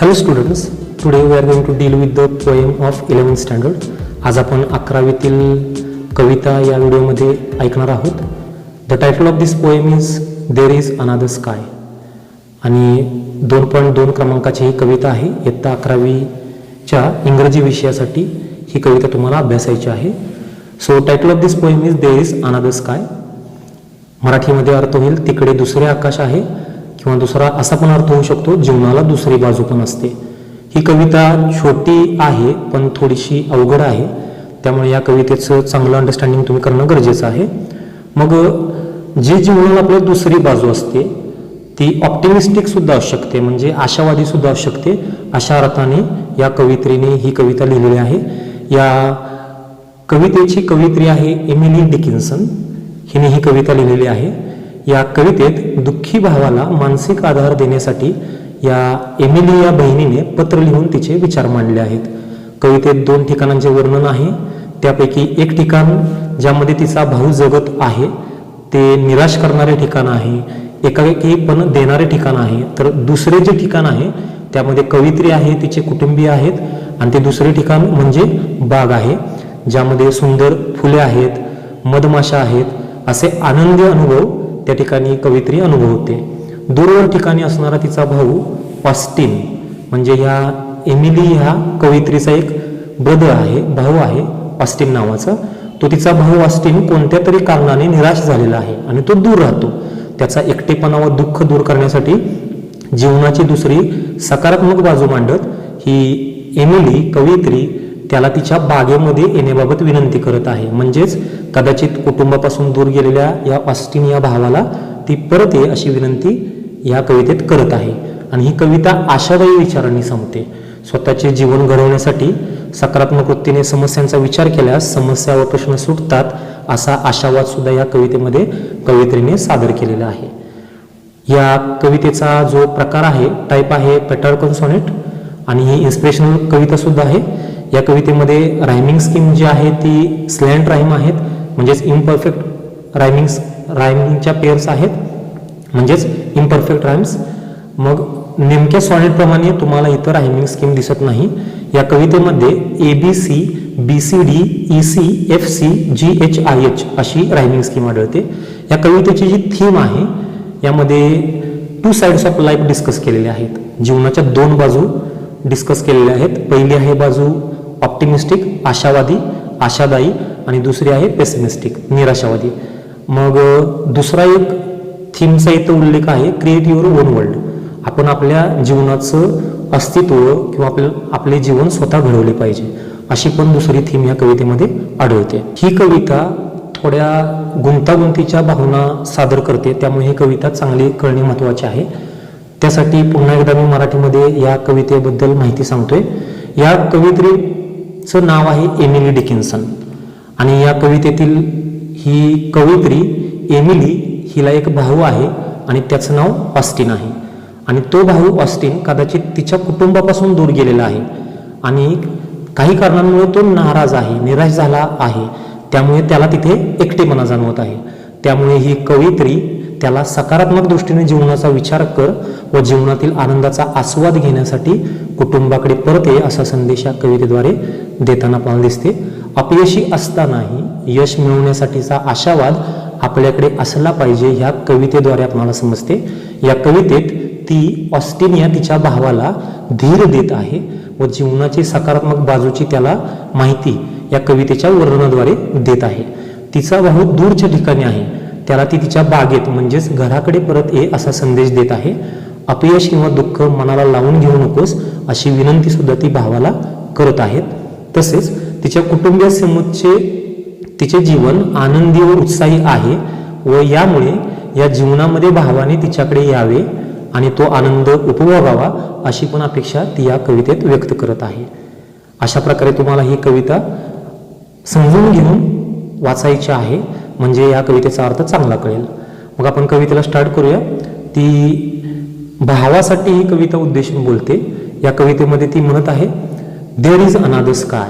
Hello students, today we are going to deal with the poem of 11th standard. आज आपण 11वीतील कविता या व्हिडिओमध्ये ऐकणार आहोत. The title of this poem is there is another sky. आणि 2.2 क्रमांकाची ही कविता आहे. इयत्ता 11वीच्या इंग्रजी विषयासाठी ही कविता तुम्हाला अभ्यासायची आहे. So title of this poem is there is another sky. मराठीमध्ये अर्थ होईल तिकडे दुसरे आकाश आहे, किंवा दुसरा असा पण अर्थ होऊ शकतो जीवनाला दुसरी बाजू पण असते. ही कविता छोटी आहे पण थोडीशी अवघड आहे, त्यामुळे या कवितेचं चांगलं अंडरस्टँडिंग तुम्ही करणं गरजेचं आहे. मग जे जीवनाला आपल्या दुसरी बाजू असते ती ऑप्टिमिस्टिक सुद्धा असू शकते, म्हणजे आशावादी सुद्धा असू शकते. अशा अर्थाने या कवित्रीने ही कविता लिहिलेली आहे. या कवितेची कवित्री आहे एमिली डिकिन्सन. हिने ही कविता लिहिलेली आहे. या कवितेत दुःखी भावाला मानसिक आधार देण्यासाठी या एमिली या बहिणीने पत्र लिहून तिचे विचार मांडले आहेत. कवितेत 2 ठिकाणांचे वर्णन आहे. त्यापैकी एक ठिकाण ज्यामध्ये तिचा भाऊ जगत आहे ते निराश करणारे ठिकाण आहे, एकाएकी पण देणारे ठिकाण आहे. तर दुसरे जे ठिकाण आहे त्यामध्ये कवित्री आहे, तिचे कुटुंबीय आहेत, आणि ते दुसरे ठिकाण म्हणजे बाग आहे ज्यामध्ये सुंदर फुले आहेत, मधमाशा आहेत. असे आनंदी अनुभव त्या ठिकाणी कवित्री अनुभवते. दूरवर ठिकाणी असणारा तिचा भाऊ ऑस्टिन, म्हणजे ह्या एमिली ह्या कवित्रीचा एक ब्रदर आहे, भाऊ आहे ऑस्टिन नावाचा. तो तिचा भाऊ ऑस्टिन कोणत्या तरी कारणाने निराश झालेला आहे आणि तो दूर राहतो. त्याचा एकटेपणा व दुःख दूर करण्यासाठी जीवनाची दुसरी सकारात्मक बाजू मांडत ही एमिली कवित्री त्याला तिच्या बागेमध्ये येण्याबाबत विनंती करत आहे. म्हणजेच कदाचित कुटुंबापासून दूर गेलेल्या या ऑस्टिन या भावाला ती परत ये अशी विनंती या कवितेत करत आहे. आणि ही कविता आशादायी विचारांनी संपते. स्वतःचे जीवन घडवण्यासाठी सकारात्मक वृत्तीने समस्यांचा विचार केल्यास समस्या व प्रश्न सुटतात, असा आशावाद सुद्धा या कवितेमध्ये कवित्रीने सादर केलेला आहे. या कवितेचा जो प्रकार आहे टाईप आहे पेट्रार्कन सॉनेट, आणि ही इन्स्पिरेशनल कविता सुद्धा आहे. या कवितेमध्ये रायमिंग स्कीम जी आहे ती स्लॅन्ट राईम आहेत, म्हणजेच इम्परफेक्ट रायमिंगच्या पेअर्स आहेत, म्हणजेच इम्परफेक्ट राईम्स. मग नेमक्या सॉनेटप्रमाणे तुम्हाला इतर रायमिंग स्कीम दिसत नाही. या कवितेमध्ये ABC, BCD, EC, FC, GHIH अशी रायमिंग स्कीम आढळते. या कवितेची जी थीम आहे यामध्ये 2 साइड्स ऑफ लाईफ डिस्कस केलेल्या आहेत. जीवनाच्या 2 बाजू डिस्कस केलेल्या आहेत. पहिली आहे बाजू ऑप्टिमिस्टिक आशावादी आशादायी, आणि दुसरी आहे पेसिमिस्टिक निराशावादी. मग दुसरा एक थीमचा इथं उल्लेख आहे क्रिएट युअर ओन वर्ल्ड. आपण आपल्या जीवनाचं अस्तित्व किंवा आपले जीवन स्वतः घडवले पाहिजे, अशी पण दुसरी थीम या कवितेमध्ये आढळते. ही कविता थोड्या गुंतागुंतीच्या भावना सादर करते, त्यामुळे ही कविता चांगली कळणे महत्त्वाचे आहे. त्यासाठी पुन्हा एकदा मी मराठीमध्ये या कवितेबद्दल माहिती सांगतोय. या कवित्रीचं नाव आहे एमिली डिकिन्सन, आणि या कवितेतील ही कवित्री एमिली हिला एक भाऊ आहे आणि त्याचं नाव ऑस्टिन आहे. आणि तो भाऊ ऑस्टिन कदाचित तिच्या कुटुंबापासून दूर गेलेला आहे आणि काही कारणांमुळे तो नाराज आहे, निराश झाला आहे. त्यामुळे त्याला तिथे एकटेपणा जाणवत आहे. त्यामुळे ही कवित्री त्याला सकारात्मक दृष्टीने जीवनाचा विचार कर व जीवनातील आनंदाचा आस्वाद घेण्यासाठी कुटुंबाकडे परत ये असा संदेश या कवितेद्वारे देताना आपल्याला दिसते. अपयशी असतानाही यश मिळवण्यासाठीचा आशावाद आपल्याकडे असला पाहिजे ह्या कवितेद्वारे आपल्याला समजते. या कवितेत ती ऑस्टिन या तिच्या भावाला धीर देत आहे व जीवनाची सकारात्मक बाजूची त्याला माहिती या कवितेच्या वर्णनाद्वारे देत आहे. तिचा भाऊ दूरच्या ठिकाणी आहे, त्याला ती तिच्या बागेत म्हणजेच घराकडे परत ये असा संदेश देत आहे. अपयश किंवा दुःख मनाला लावून घेऊ नकोस अशी विनंती सुद्धा ती भावाला करत आहेत. तसेच तिच्या कुटुंबियासमोरचे तिचे जीवन आनंदी व उत्साही आहे व यामुळे या जीवनामध्ये भावाने तिच्याकडे यावे आणि तो आनंद उपभोगावा अशी पण अपेक्षा ती या कवितेत व्यक्त करत आहे. अशा प्रकारे तुम्हाला ही कविता समजून घेऊन वाचायची आहे, म्हणजे या कवितेचा अर्थ चांगला कळेल. मग आपण कवितेला स्टार्ट करूया. ती भावासाठी ही कविता उद्देशून बोलते. या कवितेमध्ये ती म्हणत आहे देअर इज अनदर स्काय.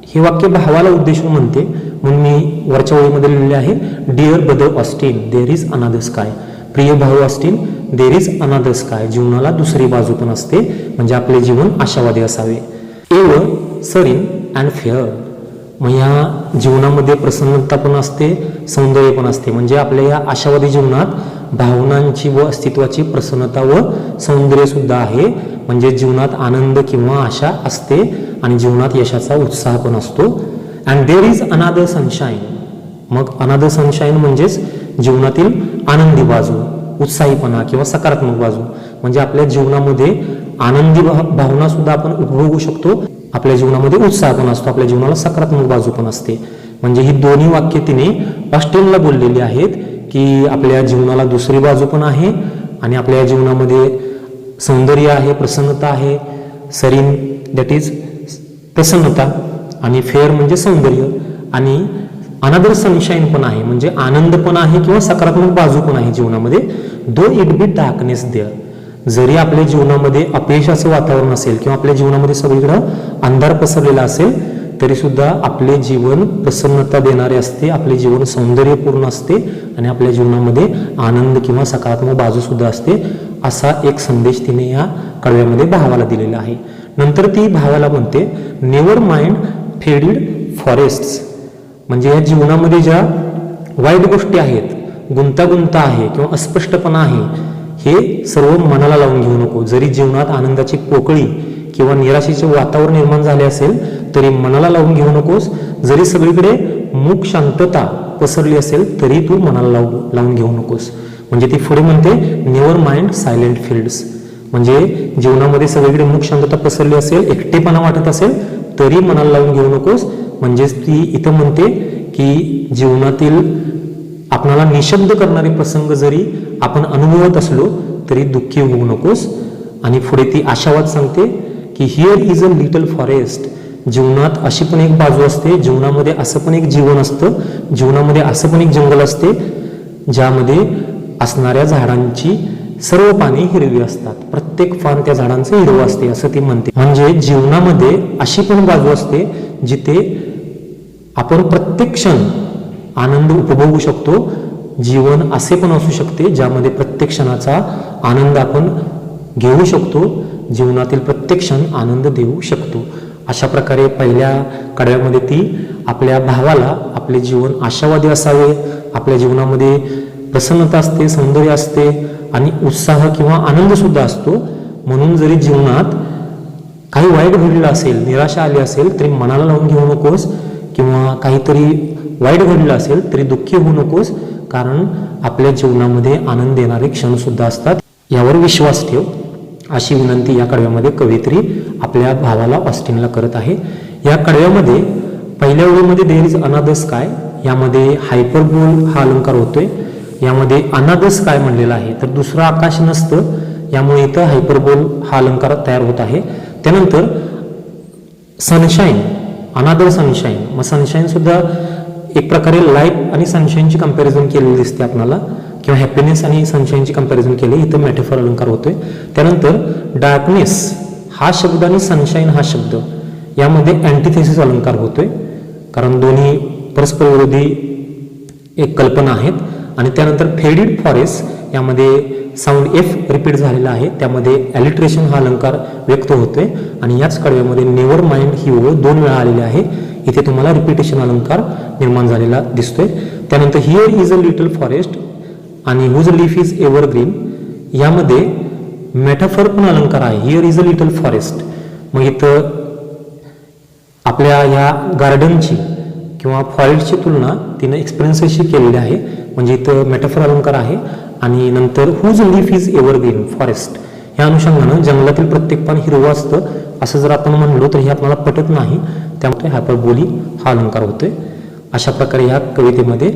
हे वाक्य भावाला उद्देशून म्हणते, म्हणून मी वरच्या ओळीमध्ये लिहिलेले आहे dear brother Austin there is another sky. प्रिय भाऊ Austin there is another sky, जीवनाला दुसरी बाजू पण असते, म्हणजे आपले जीवन आशावादी असावे. एवर सरीन अँड फेअर, मग ह्या जीवनामध्ये प्रसन्नता पण असते, सौंदर्य पण असते. म्हणजे आपल्या या आशावादी जीवनात भावनांची व अस्तित्वाची प्रसन्नता व सौंदर्य सुद्धा आहे. म्हणजे जीवनात आनंद किंवा आशा असते आणि जीवनात यशाचा उत्साह पण असतो. And there is another sunshine, मग अनदर सनशाईन म्हणजेच जीवनातील आनंदी बाजू, उत्साहीपणा किंवा सकारात्मक बाजू. म्हणजे आपल्या जीवनामध्ये आनंदी भावना सुद्धा आपण उपभोगू शकतो, आपल्या जीवनामध्ये उत्साह पण असतो, आपल्या जीवनाला सकारात्मक बाजू पण असते. म्हणजे ही दोन्ही वाक्य तिने ऑस्टिनला बोललेली आहेत की आपल्या जीवनाला दुसरी बाजू पण आहे आणि आपल्या जीवनामध्ये सौंदर्य आहे, प्रसन्नता आहे. सरीन दॅट इज प्रसन्नता आणि फेअर म्हणजे सौंदर्य, आणि अनदर सनशाईन पण आहे म्हणजे आनंद पण आहे किंवा सकारात्मक बाजू पण आहे जीवनामध्ये. दो इट बी डार्कनेस देअर, जरी आपल्या जीवनामध्ये अपयशाचं वातावरण असेल किंवा आपल्या जीवनामध्ये सगळीकडं अंधार पसरलेला असेल तरी सुद्धा आपले जीवन प्रसन्नता देणारे असते, आपले जीवन सौंदर्यपूर्ण असते आणि आपल्या जीवनामध्ये आनंद किंवा सकारात्मक बाजू सुद्धा असते, असा एक संदेश तिने या कडव्यामध्ये भावाला दिलेला आहे. नंतर ती भावाला म्हणते नेवर माइंड फेडिड फॉरेस्ट्स, म्हणजे या जीवनामध्ये ज्या वाईट गोष्टी आहेत, गुंतागुंत आहे किंवा अस्पष्टपणा आहे, हे सर्व मनाला लावून घेऊ नको. जरी जीवनात आनंदाची पोकळी किंवा निराशेचे वातावरण निर्माण झाले असेल तरी मनाला लावून घेऊ नकोस. जरी सगळीकडे मूक शांतता पसरली असेल तरी तू मनाला लावून घेऊ नकोस. म्हणजे ती पुढे म्हणते नेवर माइंड सायलेंट फील्ड्स, म्हणजे जीवनामध्ये सगळीकडे मूक शांतता पसरली असेल, एकटेपणा वाटत असेल तरी मनाला लावून घेऊ नकोस. म्हणजेच ती इथं म्हणते की जीवनातील आपणाला निशब्द करणारे प्रसंग जरी आपण अनुभवत असलो तरी दुःखी होऊ नकोस. आणि पुढे ती आशावाद सांगते की here is a little forest, जीवनात अशी पण एक बाजू असते, जीवनामध्ये असं पण एक जीवन असतं, जीवनामध्ये असं पण एक जंगल असते ज्यामध्ये असणाऱ्या झाडांची सर्व पाने हिरवी असतात, प्रत्येक पान त्या झाडांचं हिरवं असते असं ती म्हणते. म्हणजे जीवनामध्ये अशी पण बाजू असते जिथे आपण प्रत्येक क्षण आनंद उपभोगू शकतो. जीवन असे पण असू शकते ज्यामध्ये प्रत्येक क्षणाचा आनंद आपण घेऊ शकतो, जीवनातील प्रत्येक क्षण आनंद देऊ शकतो. अशा प्रकारे पहिल्या कडव्यामध्ये ती आपल्या भावाला आपले जीवन आशावादी असावे, आपल्या जीवनामध्ये प्रसन्नता असते, सौंदर्य असते आणि उत्साह किंवा आनंद सुद्धा असतो. म्हणून जरी जीवनात काही वाईट घडलेलं असेल, निराशा आली असेल तरी मनाला लावून घेऊ नकोस, किंवा काहीतरी वाईट घडलं असेल तरी दुःखी होऊ नकोस, कारण आपल्या जीवनामध्ये आनंद देणारे क्षण सुद्धा असतात, यावर विश्वास ठेव, अशी विनंती या कडव्यामध्ये कवयित्री आपल्या भावाला ऑस्टिनला करत आहे. या कडव्यामध्ये पहिल्या ओळीमध्ये देअर इज अनदर स्काय, यामध्ये हायपरबोल हा अलंकार होतोय, यामध्ये अनदर स्काय म्हणलेला आहे, तर दुसरं आकाश नसतं, यामुळे इथं हायपरबोल हा अलंकार तयार होत आहे. त्यानंतर सनशाईन, अनदर सनशाईन, मग सनशाईन सुद्धा एक प्रकारे लाईफ आणि सनशाईनची कंपॅरिझन केलेली दिसते आपल्याला, किंवा हॅपीनेस आणि सनशाईनची कंपॅरिझन केली, इथं मेटाफर अलंकार होतोय. त्यानंतर डार्कनेस हा शब्द आणि सनशाईन हा शब्द यामध्ये अँटिथेसिस अलंकार होतोय, कारण दोन्ही परस्पर विरोधी एक कल्पना आहेत. आणि त्यानंतर फेडिड फॉरेस्ट यामध्ये साऊंड एफ रिपीट झालेला आहे, त्यामध्ये ॲलिट्रेशन हा अलंकार व्यक्त होतोय. आणि याच कडव्यामध्ये नेवर माइंड ही ओळ 2 वेळा आलेली आहे, इथे तुम्हाला रिपिटेशन अलंकार निर्माण झालेला दिसतोय. त्यानंतर here is a little forest आणि हुज लीफ इज एव्हरग्रीन, यामध्ये मेटाफर पण अलंकार आहे, here is a little forest. मग इथं आपल्या ह्या गार्डनची किंवा फॉरेस्टची तुलना तिनं एक्सपिरियन्सशी केलेली आहे, म्हणजे इथं मेटाफर अलंकार आहे. आणि नंतर whose leaf is evergreen forest, या अनुषंगानं जंगलातील प्रत्येक पान हिरवं असतं असं जर आपण म्हणलो तर हे आपल्याला पटत नाही, त्यामुळे हायपरबोली हा अलंकार होतोय. अशा प्रकारे ह्या कवितेमध्ये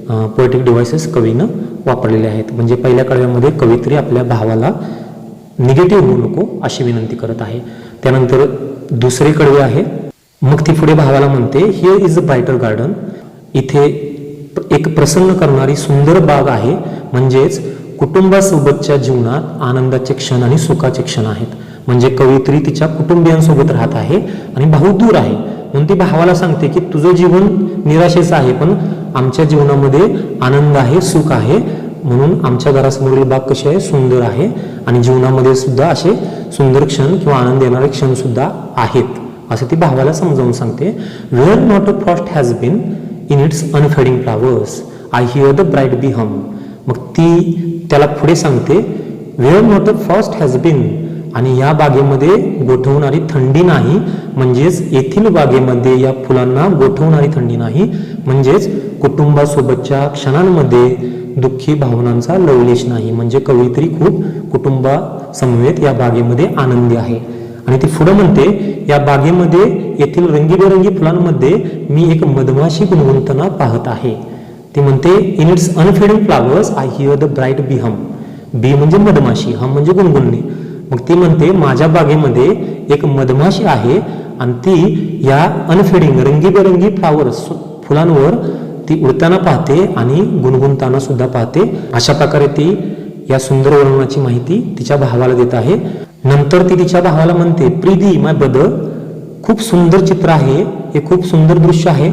पोएटिक डिव्हाइसेस कवीनं वापरलेले आहेत. म्हणजे पहिल्या कडव्यामध्ये कवयित्री आपल्या भावाला निगेटिव्ह होऊ नको अशी विनंती करत आहे. त्यानंतर दुसरे कडवे आहे, मग ती पुढे भावाला म्हणते here is a brighter garden, इथे एक प्रसन्न करणारी सुंदर बाग आहे, म्हणजेच कुटुंबासोबतच्या जीवनात आनंदाचे क्षण आणि सुखाचे क्षण आहेत. म्हणजे कवयित्री तिच्या कुटुंबियांसोबत राहत आहे आणि भाऊ दूर आहे, म्हणून ती भावाला सांगते की तुझं जीवन निराशेचं आहे पण आमच्या जीवनामध्ये आनंद आहे, सुख आहे, म्हणून आमच्या घरासमोरील बाग कशी आहे, सुंदर आहे आणि जीवनामध्ये सुद्धा असे सुंदर क्षण किंवा आनंद देणारे क्षण सुद्धा आहेत, असं ती भावाला समजावून सांगते. Where not a frost has been in its unfading flowers I hear the bright bee hum. मग ती त्याला पुढे सांगते, where not a frost has been, आणि या बागेमध्ये गोठवणारी थंडी नाही, म्हणजेच येथील बागेमध्ये या फुलांना गोठवणारी थंडी नाही, म्हणजेच कुटुंबासोबतच्या क्षणांमध्ये दुःखी भावनांचा लवलेश नाही. म्हणजे कवयित्री खूप कुटुंबासमवेत या बागेमध्ये आनंदी आहे. आणि ती पुढे म्हणते, या बागेमध्ये येथील रंगीबेरंगी फुलांमध्ये मी एक मधमाशी गुणगुंतना पाहत आहे. ती म्हणते, in its unfading flowers I hear the bright bee hum. Bee म्हणजे मधमाशी, हम म्हणजे गुणगुणणे. मग ती म्हणते, माझ्या बागेमध्ये एक मधमाशी आहे आणि ती या अनफेडिंग रंगीबेरंगी फ्लावर्स फुलांवर ती उडताना पाहते आणि गुणगुणताना सुद्धा पाहते. अशा प्रकारे ती या सुंदर वर्णनाची माहिती तिच्या भावाला देत आहे. नंतर ती तिच्या भावाला म्हणते, प्रीती माय ब्रदर, खूप सुंदर चित्र आहे, हे खूप सुंदर दृश्य आहे.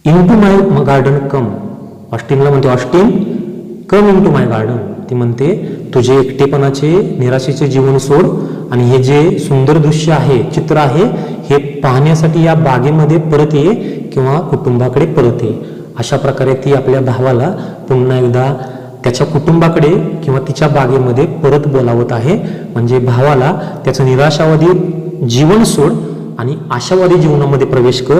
Into my garden come. ऑस्टिनला म्हणते, Austin come into my garden. ती म्हणते, तुझे एकटेपणाचे निराशेचे जीवन सोड आणि हे जे सुंदर दृश्य आहे, चित्र आहे, हे पाहण्यासाठी या बागेमध्ये परत ये किंवा कुटुंबाकडे परत ये. अशा प्रकारे ती आपल्या भावाला पुन्हा एकदा त्याच्या कुटुंबाकडे किंवा तिच्या बागेमध्ये परत बोलावत आहे. म्हणजे भावाला त्याचं निराशावादी जीवन सोड आणि आशावादी जीवनामध्ये प्रवेश कर,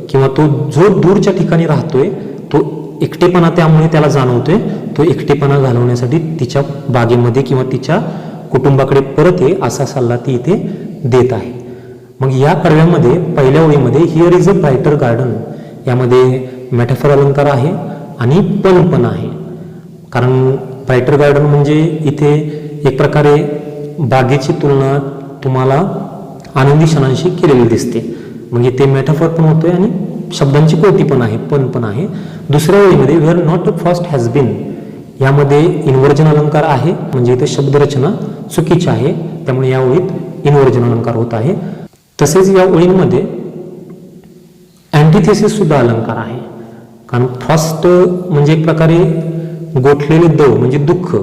किंवा तो जो दूरच्या ठिकाणी राहतोय तो एकटेपणा त्यामुळे त्याला जाणवतोय, तो एकटेपणा घालवण्यासाठी तिच्या बागेमध्ये किंवा तिच्या कुटुंबाकडे परत ये, असा सल्ला ती इथे देत आहे. मग या कडव्यामध्ये पहिल्या ओळीमध्ये here is a brighter garden, यामध्ये मेटाफर अलंकार आहे आणि पण आहे. कारण ब्रायटर गार्डन म्हणजे इथे एक प्रकारे बागेची तुलना तुम्हाला आनंदी क्षणांशी केलेली दिसते. मग इथे मेटाफर पण होतोय आणि शब्दांची कोटी पण आहे, पण आहे. दुसऱ्या ओळीमध्ये where not a frost has been, यामध्ये इन्व्हर्जन अलंकार आहे, म्हणजे इथे शब्दरचना चुकीची आहे, त्यामुळे या ओळीत इन्व्हर्जन अलंकार होत आहे. तसेच या ओळींमध्ये अँटिथेसिस सुद्धा अलंकार आहे. कारण फ्रॉस्ट म्हणजे एक प्रकारे गोठलेले दव म्हणजे दुःख,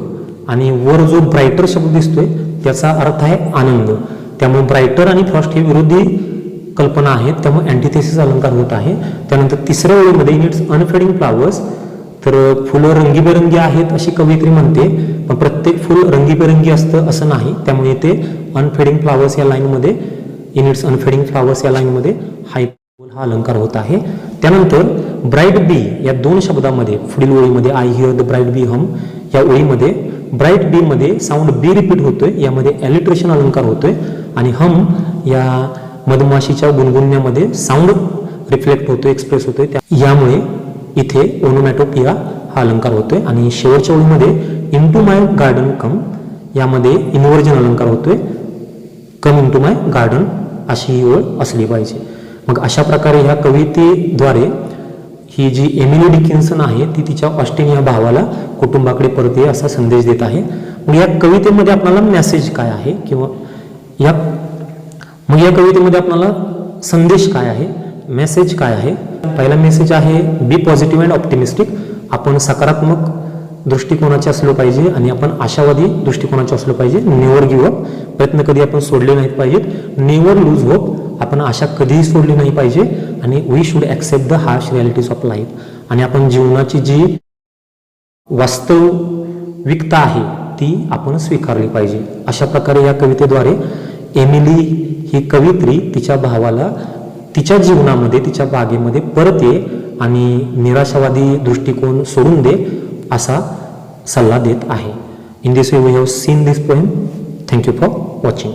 आणि वर जो ब्रायटर शब्द दिसतोय त्याचा अर्थ आहे आनंद. त्यामुळे ब्रायटर आणि फ्रॉस्ट हे विरोधी कल्पना आहेत, त्यामुळे अँटिथेसिस अलंकार होत आहे. त्यानंतर तिसऱ्या ओळीमध्ये इन इट्स अनफेडिंग फ्लावर्स, तर फुलं रंगीबेरंगी आहेत अशी कवयित्री म्हणते, पण प्रत्येक फुल रंगीबेरंगी असतं असं नाही. त्यामुळे इथे अनफेडिंग फ्लावर्स या लाईनमध्ये, इन इट्स अनफेडिंग फ्लावर्स या लाईनमध्ये हा अलंकार होत आहे. त्यानंतर ब्राईट बी या दोन शब्दामध्ये पुढील ओळीमध्ये I hear the bright bee हम या ओळीमध्ये ब्राईट बी मध्ये साऊंड बी रिपीट होतोय, यामध्ये एलिट्रेशन अलंकार होतोय, आणि हम या मधमाशीच्या गुणगुणण्यामध्ये साऊंड रिफ्लेक्ट होतोय, एक्सप्रेस होतोय, यामुळे इथे ओनोमॅटोपिया हा अलंकार होतोय. आणि शेवटच्या ओळीमध्ये इन टू माय गार्डन कम, यामध्ये इन्व्हर्जन अलंकार होतोय, कम इन टू माय गार्डन अशी ही ओळ असली पाहिजे. मग अशा प्रकारे ह्या कवितेद्वारे ही जी एमिली डिकिन्सन आहे ती तिच्या ऑस्टिन या भावाला कुटुंबाकडे परत ये असा संदेश देत आहे. मग या कवितेमध्ये आपल्याला मेसेज काय आहे, किंवा या कवितेमध्ये आपल्याला संदेश काय आहे, मेसेज काय आहे. पहिला मेसेज आहे बी पॉझिटिव्ह अँड ऑप्टिमिस्टिक. आपण सकारात्मक दृष्टिकोनाचे असलो पाहिजे आणि आपण आशावादी दृष्टिकोनाचे असलो पाहिजे. नेव्हर गिव्ह अप, प्रयत्न कधी आपण सोडले नाहीत पाहिजेत. नेव्हर लूज होप, आपण आशा कधीही सोडली नाही पाहिजे. आणि we should accept the harsh realities of life, आणि आपण जीवनाची जी वास्तविकता आहे ती आपण स्वीकारली पाहिजे. अशा प्रकारे या कवितेद्वारे एमिली ही कवयित्री तिच्या भावाला तिच्या जीवनामध्ये तिच्या बागेमध्ये परत ये आणि निराशावादी दृष्टिकोन सोडून दे असा सल्ला देत आहे. In this way we have seen this poem. Thank you for watching.